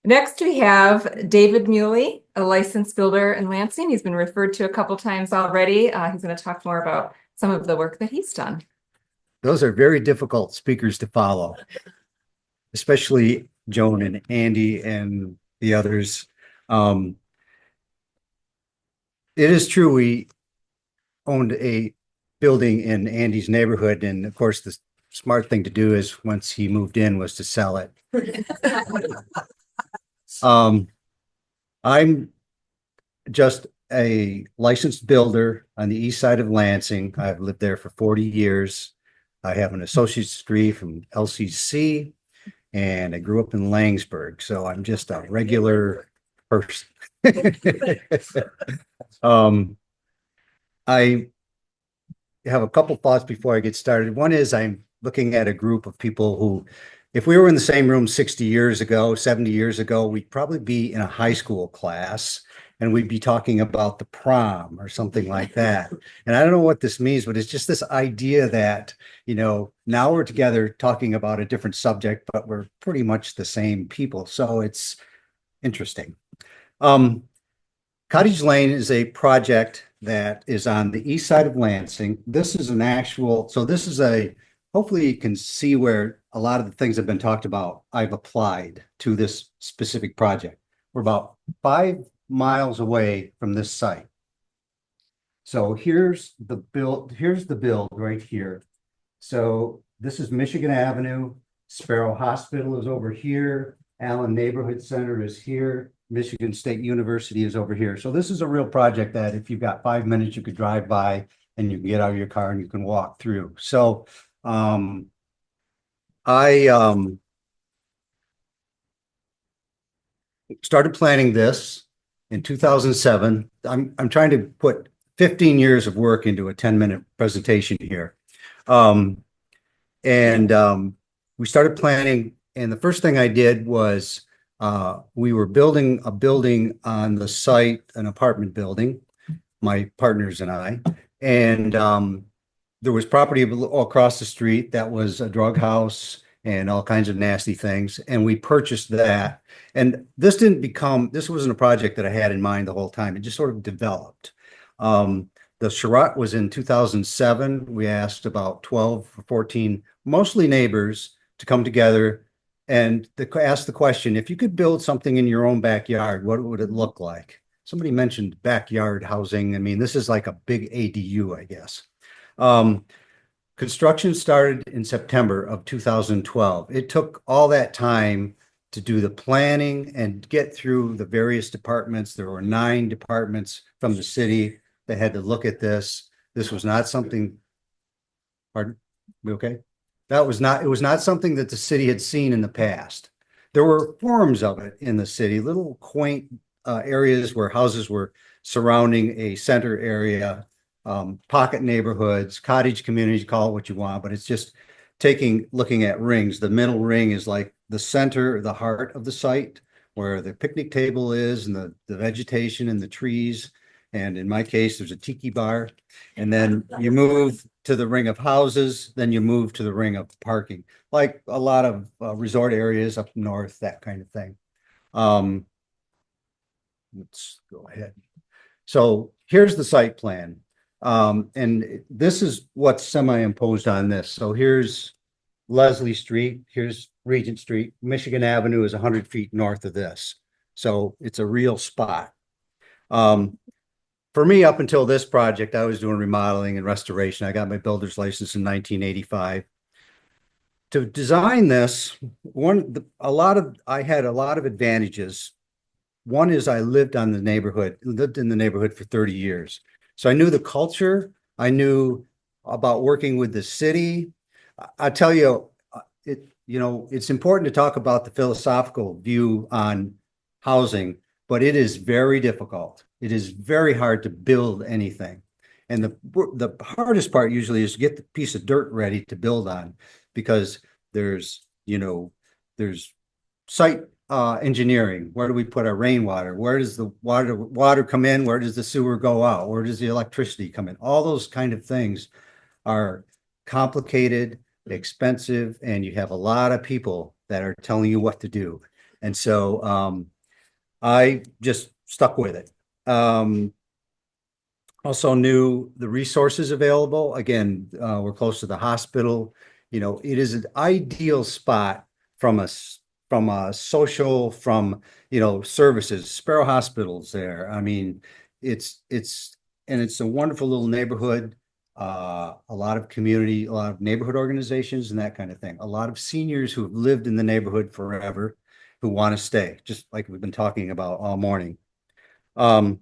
Next, we have David Muylle, a licensed builder in Lansing. He's been referred to a couple times already. He's going to talk more about some of the work that he's done. Those are very difficult speakers to follow, especially Joan and Andy and the others. It is true we owned a building in Andy's neighborhood, and of course, the smart thing to do is once he moved in was to sell it. I'm just a licensed builder on the east side of Lansing. I've lived there for 40 years. I have an associate's degree from LCC, and I grew up in Langsburg, so I'm just a regular person. I have a couple thoughts before I get started. One is I'm looking at a group of people who, if we were in the same room 60 years ago, 70 years ago, we'd probably be in a high school class and we'd be talking about the prom or something like that. And I don't know what this means, but it's just this idea that, now we're together talking about a different subject, but we're pretty much the same people. So it's interesting. Cottage Lane is a project that is on the east side of Lansing. This is hopefully you can see where a lot of the things have been talked about. I've applied to this specific project. We're about 5 miles away from this site. So here's the build right here. So this is Michigan Avenue. Sparrow Hospital is over here. Allen Neighborhood Center is here. Michigan State University is over here. So this is a real project that if you've got 5 minutes, you could drive by and you can get out of your car and you can walk through. So I started planning this in 2007. I'm trying to put 15 years of work into a 10-minute presentation here. We started planning, and the first thing I did was we were building a building on the site, an apartment building, my partners and I, and there was property across the street that was a drug house and all kinds of nasty things, and we purchased that. And this wasn't a project that I had in mind the whole time. It just sort of developed. The charrette was in 2007. We asked about 12 or 14, mostly neighbors, to come together and ask the question, if you could build something in your own backyard, what would it look like? Somebody mentioned backyard housing. I mean, this is like a big ADU, I guess. Construction started in September of 2012. It took all that time to do the planning and get through the various departments. There were 9 departments from the city that had to look at this. This was not something, pardon, we okay? It was not something that the city had seen in the past. There were forms of it in the city, little quaint areas where houses were surrounding a center area, pocket neighborhoods, cottage communities, call it what you want, but it's just looking at rings. The middle ring is like the center, the heart of the site, where the picnic table is and the vegetation and the trees. And in my case, there's a tiki bar. And then you move to the ring of houses, then you move to the ring of parking, like a lot of resort areas up north, that kind of thing. Let's go ahead. So here's the site plan. And this is what's semi-imposed on this. So here's Leslie Street, here's Regent Street. Michigan Avenue is 100 feet north of this. So it's a real spot. For me, up until this project, I was doing remodeling and restoration. I got my builder's license in 1985. To design this, I had a lot of advantages. One is I lived in the neighborhood for 30 years. So I knew the culture. I knew about working with the city. I tell you, it's important to talk about the philosophical view on housing, but it is very difficult. It is very hard to build anything. And the hardest part usually is to get the piece of dirt ready to build on, because there's site engineering. Where do we put our rainwater? Where does the water come in? Where does the sewer go out? Where does the electricity come in? All those kind of things are complicated, expensive, and you have a lot of people that are telling you what to do. And so I just stuck with it. Also knew the resources available. Again, we're close to the hospital. You know, it is an ideal spot from a social, from, you know, services. Sparrow Hospital's there. I mean, it's a wonderful little neighborhood. A lot of community, a lot of neighborhood organizations and that kind of thing. A lot of seniors who have lived in the neighborhood forever who want to stay, just like we've been talking about all morning. Um,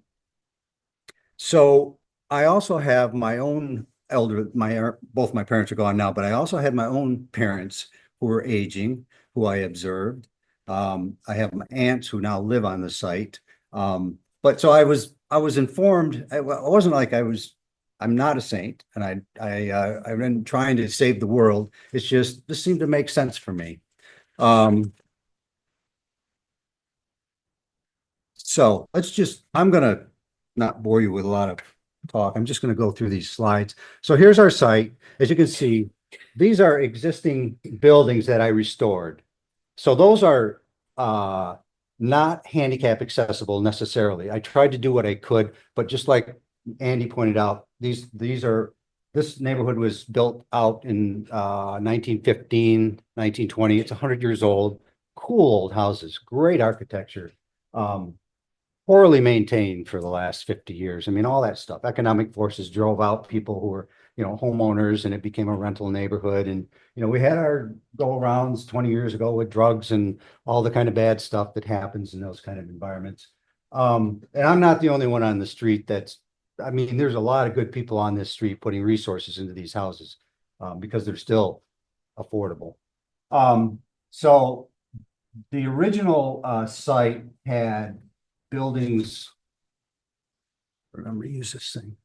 so I also have my own both my parents are gone now, but I also had my own parents who were aging, who I observed. I have my aunts who now live on the site. But so I was informed. I wasn't like I'm not a saint, and I've been trying to save the world. It's just, this seemed to make sense for me. Um, So I'm gonna not bore you with a lot of talk. I'm just gonna go through these slides. So here's our site. As you can see, these are existing buildings that I restored. So those are not handicap accessible necessarily. I tried to do what I could, but just like Andy pointed out, this neighborhood was built out in 1915, 1920. It's 100 years old. Cool old houses, great architecture. Um, Poorly maintained for the last 50 years. I mean, all that stuff. Economic forces drove out people who were, you know, homeowners, and it became a rental neighborhood. And, you know, we had our go-arounds 20 years ago with drugs and all the kind of bad stuff that happens in those kind of environments. And I'm not the only one on the street I mean, there's a lot of good people on this street putting resources into these houses because they're still affordable. So the original site had buildings. Remember to use this thing.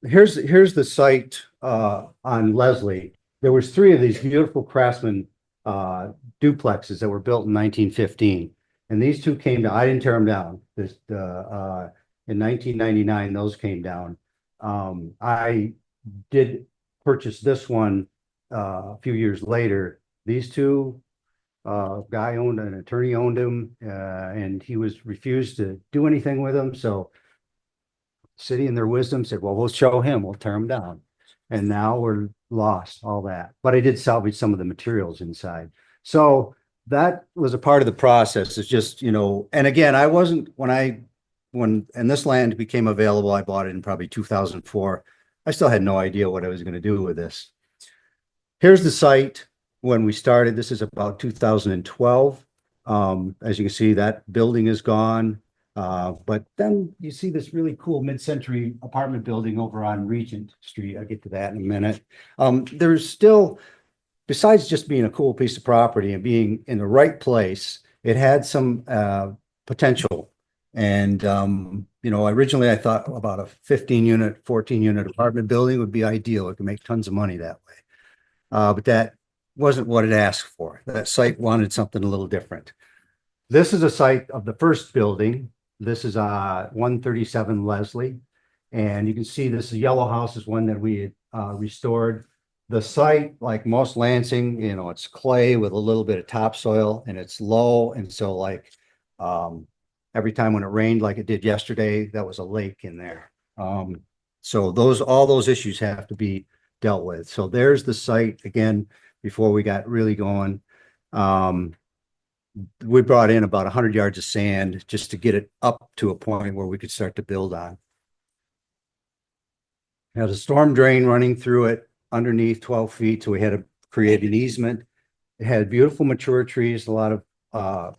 Here's the site on Leslie. There was three of these beautiful Craftsman duplexes that were built in 1915, and these two came down. I didn't tear them down. In 1999, those came down. I did purchase this one a few years later. These two guy owned an attorney owned him, and he was refused to do anything with him. So city in their wisdom said, well, we'll show him, we'll tear him down. And now we're lost all that. But I did salvage some of the materials inside. So that was a part of the process. It's just, you know, and again, I wasn't, and this land became available, I bought it in probably 2004. I still had no idea what I was going to do with this. Here's the site when we started. This is about 2012. As you can see, that building is gone. But then you see this really cool mid-century apartment building over on Regent Street. I'll get to that in a minute. There's still, besides just being a cool piece of property and being in the right place, it had some potential. And you know, originally I thought about a 15-unit, 14-unit apartment building would be ideal. It could make tons of money that way. But that wasn't what it asked for. That site wanted something a little different. This is a site of the first building. This is 137 Leslie. And you can see this yellow house is one that we had restored. The site, like most Lansing, you know, it's clay with a little bit of topsoil, and it's low. And so like every time when it rained like it did yesterday, that was a lake in there. So all those issues have to be dealt with. So there's the site again, before we got really going. We brought in about 100 yards of sand just to get it up to a point where we could start to build on. It has a storm drain running through it underneath 12 feet. So we had to create an easement. It had beautiful mature trees, a lot of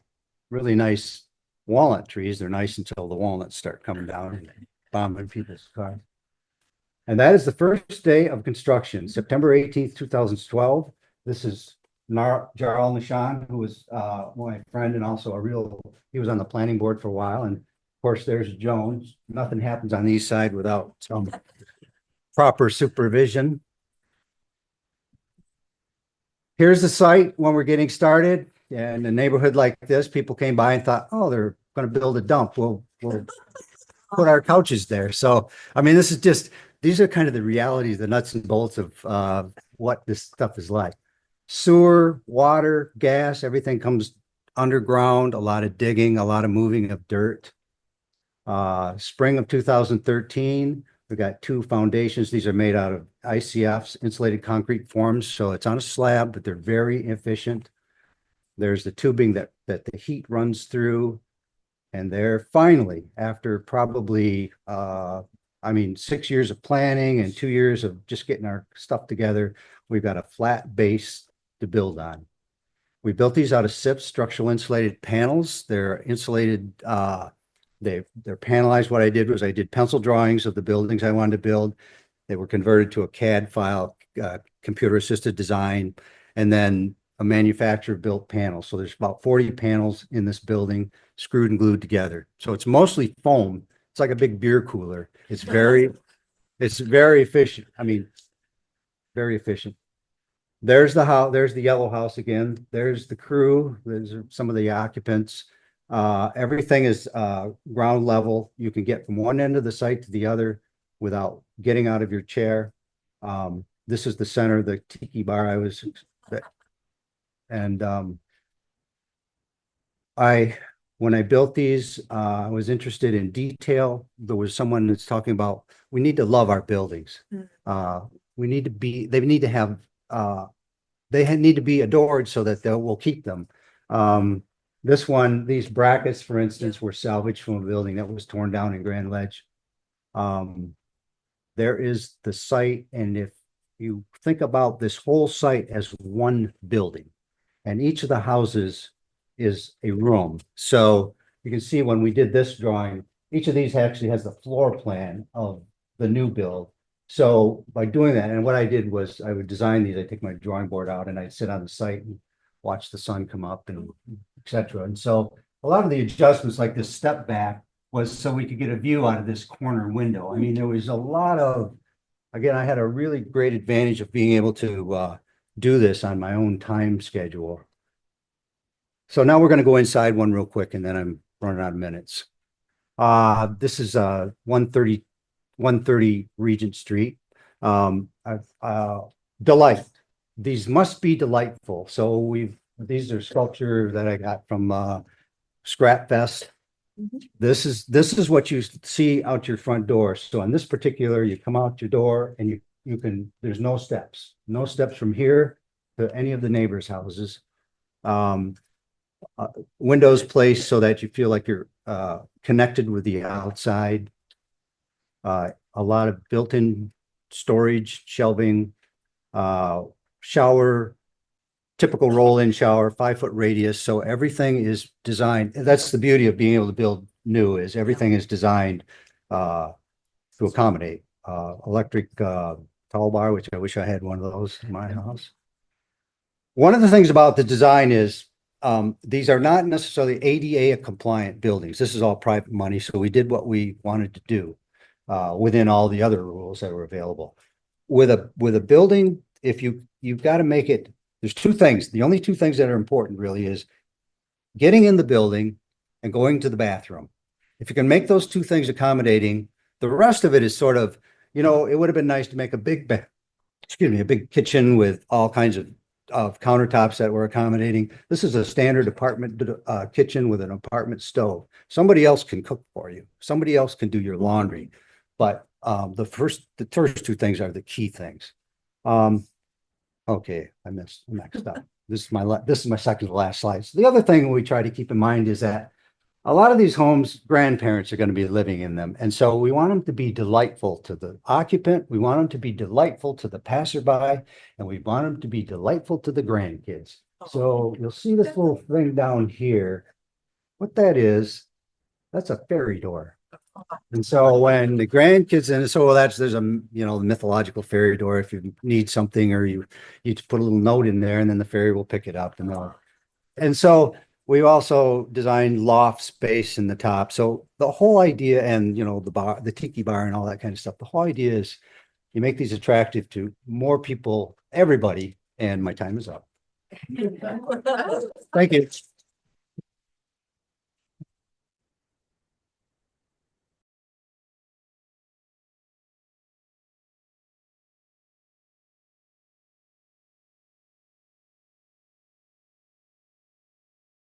really nice walnut trees. They're nice until the walnuts start coming down and bombing people's cars. And that is the first day of construction, September 18th, 2012. This is Jarl Nishan, who was my friend and also he was on the planning board for a while. And of course, there's Jones. Nothing happens on the east side without some proper supervision. Here's the site when we're getting started. And a neighborhood like this, people came by and thought, oh, they're going to build a dump. We'll put our couches there. So, I mean, these are kind of the realities, the nuts and bolts of what this stuff is like. Sewer, water, gas, everything comes underground, a lot of digging, a lot of moving of dirt. Spring of 2013, we got 2 foundations. These are made out of ICFs, insulated concrete forms. So it's on a slab, but they're very efficient. There's the tubing that the heat runs through. And they're finally, after probably, 6 years of planning and 2 years of just getting our stuff together, we've got a flat base to build on. We built these out of SIPs, structural insulated panels. They're insulated, they're panelized. What I did was I did pencil drawings of the buildings I wanted to build. They were converted to a CAD file, computer assisted design, and then a manufacturer built panel. So there's about 40 panels in this building, screwed and glued together. So it's mostly foam. It's like a big beer cooler. It's very efficient. Very efficient. There's the house, there's the yellow house again. There's the crew. There's some of the occupants. Everything is ground level. You can get from one end of the site to the other without getting out of your chair. This is the center, the tiki bar when I built these, I was interested in detail. There was someone that's talking about, we need to love our buildings. They need to be adored so that we'll keep them. These brackets, for instance, were salvaged from a building that was torn down in Grand Ledge. There is the site, and if you think about this whole site as one building, and each of the houses is a room. So you can see when we did this drawing, each of these actually has the floor plan of the new build. So by doing that, and what I did was I would design these, I'd take my drawing board out and I'd sit on the site and watch the sun come up and et cetera. And so a lot of the adjustments, like this step back, was so we could get a view out of this corner window. I mean, there was a lot of, again, I had a really great advantage of being able to do this on my own time schedule. So now we're going to go inside one real quick, and then I'm running out of minutes. This is 130 Regent Street. Delight. These must be delightful. So these are sculpture that I got from Scrap Fest. This is what you see out your front door. So on this particular, you come out your door and you can, there's no steps from here to any of the neighbors' houses. Windows placed so that you feel like you're connected with the outside. A lot of built-in storage, shelving, shower, typical roll-in shower, 5-foot radius. So everything is designed. That's the beauty of being able to build new, is everything is designed to accommodate electric towel bar, which I wish I had one of those in my house. One of the things about the design is these are not necessarily ADA compliant buildings. This is all private money. So we did what we wanted to do within all the other rules that were available. With a building, if you've got to make it, there's 2 things. The only 2 things that are important really is getting in the building and going to the bathroom. If you can make those 2 things accommodating, the rest of it is sort of, it would have been nice to make a big kitchen with all kinds of countertops that were accommodating. This is a standard apartment kitchen with an apartment stove. Somebody else can cook for you. Somebody else can do your laundry. But the first 2 things are the key things. Okay, I messed up. This is my second to last slide. So the other thing we try to keep in mind is that a lot of these homes, grandparents are going to be living in them. And so we want them to be delightful to the occupant. We want them to be delightful to the passerby, and we want them to be delightful to the grandkids. So you'll see this little thing down here. What that is, that's a fairy door. And so when the grandkids, there's a, the mythological fairy door. If you need something or you put a little note in there, and then the fairy will pick it up. And so we also designed loft space in the top. So the whole idea, and the bar, the tiki bar and all that kind of stuff, the whole idea is you make these attractive to more people, everybody, and my time is up. Thank you.